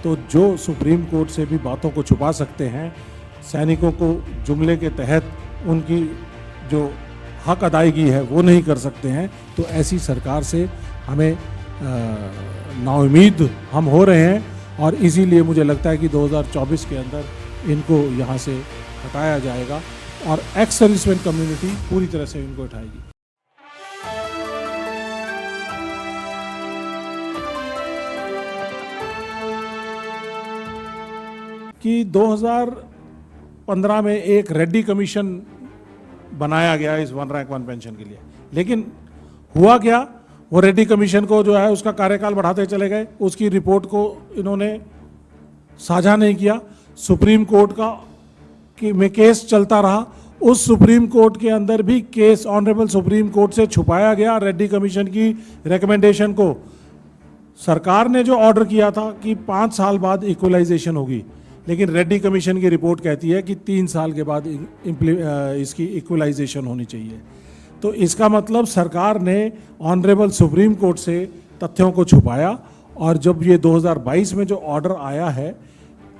तो जो supreme court से भी बातों को छुपा सकते हैं, सैनिकों को जुमले के तहत उनकी जो हक अदायगी है वो नहीं कर सकते हैं, तो ऐसी सरकार से हमें नाउम्मीद हम हो रहे हैं। और इसीलिए मुझे लगता है कि 2024 के अंदर इनको यहाँ से हटाया जाएगा और एक्स सर्विसमैन कम्युनिटी पूरी तरह से इनको उठाएगी। कि 2015 में एक रेड्डी कमीशन बनाया गया इस वन रैंक वन पेंशन के लिए, लेकिन हुआ क्या, वो रेड्डी कमीशन को जो है उसका कार्यकाल बढ़ाते चले गए, उसकी रिपोर्ट को इन्होंने साझा नहीं किया। सुप्रीम कोर्ट में केस चलता रहा, उस सुप्रीम कोर्ट के अंदर भी केस ऑनरेबल सुप्रीम कोर्ट से छुपाया गया रेड्डी कमीशन की रिकमेंडेशन को। सरकार ने जो ऑर्डर किया था कि 5 साल बाद इक्वलाइजेशन होगी, लेकिन रेड्डी कमीशन की रिपोर्ट कहती है कि 3 साल के बाद इसकी इक्वलाइजेशन होनी चाहिए। तो इसका मतलब सरकार ने ऑनरेबल सुप्रीम कोर्ट से तथ्यों को छुपाया, और जब ये 2022 में जो ऑर्डर आया है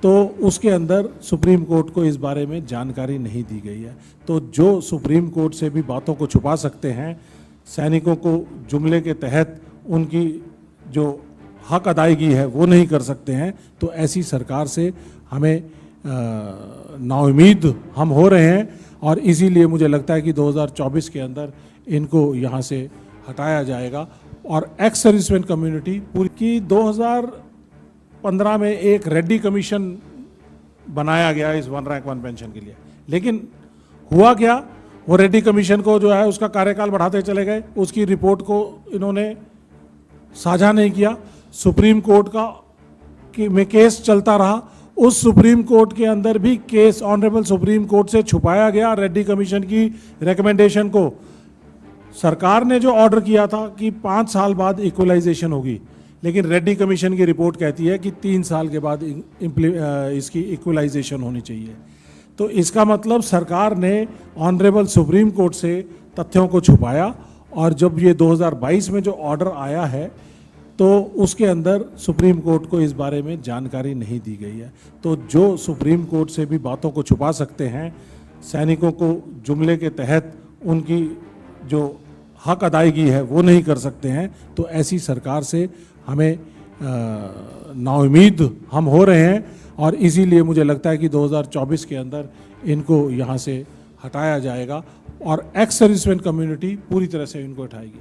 तो उसके अंदर सुप्रीम कोर्ट को इस बारे में जानकारी नहीं दी गई है। तो जो सुप्रीम कोर्ट से भी बातों को छुपा सकते हैं, सैनिकों को जुमले के तहत उनकी जो हक अदायगी है वो नहीं कर सकते हैं, तो ऐसी सरकार से हमें नाउम्मीद हम हो रहे हैं। और इसीलिए मुझे लगता है कि 2024 के अंदर इनको यहाँ से हटाया जाएगा और एक्स सर्विसमैन कम्युनिटी पूरी की 2015 में एक रेड्डी कमीशन बनाया गया इस वन रैंक वन पेंशन के लिए, लेकिन हुआ क्या, वो रेड्डी कमीशन को जो है उसका कार्यकाल बढ़ाते चले गए, उसकी रिपोर्ट को इन्होंने साझा नहीं किया। सुप्रीम कोर्ट में केस चलता रहा, उस सुप्रीम कोर्ट के अंदर भी केस ऑनरेबल सुप्रीम कोर्ट से छुपाया गया रेड्डी कमीशन की रिकमेंडेशन को। सरकार ने जो ऑर्डर किया था कि 5 साल बाद इक्वलाइजेशन होगी, लेकिन रेड्डी कमीशन की रिपोर्ट कहती है कि 3 साल के बाद इसकी इक्वलाइजेशन होनी चाहिए। तो इसका मतलब सरकार ने ऑनरेबल सुप्रीम कोर्ट से तथ्यों को छुपाया, और जब ये 2022 में जो ऑर्डर आया है तो उसके अंदर सुप्रीम कोर्ट को इस बारे में जानकारी नहीं दी गई है। तो जो सुप्रीम कोर्ट से भी बातों को छुपा सकते हैं, सैनिकों को जुमले के तहत उनकी जो हक अदायगी है वो नहीं कर सकते हैं, तो ऐसी सरकार से हमें नाउम्मीद हम हो रहे हैं। और इसीलिए मुझे लगता है कि 2024 के अंदर इनको यहाँ से हटाया जाएगा और एक्स सर्विसमैन कम्युनिटी पूरी तरह से इनको उठाएगी।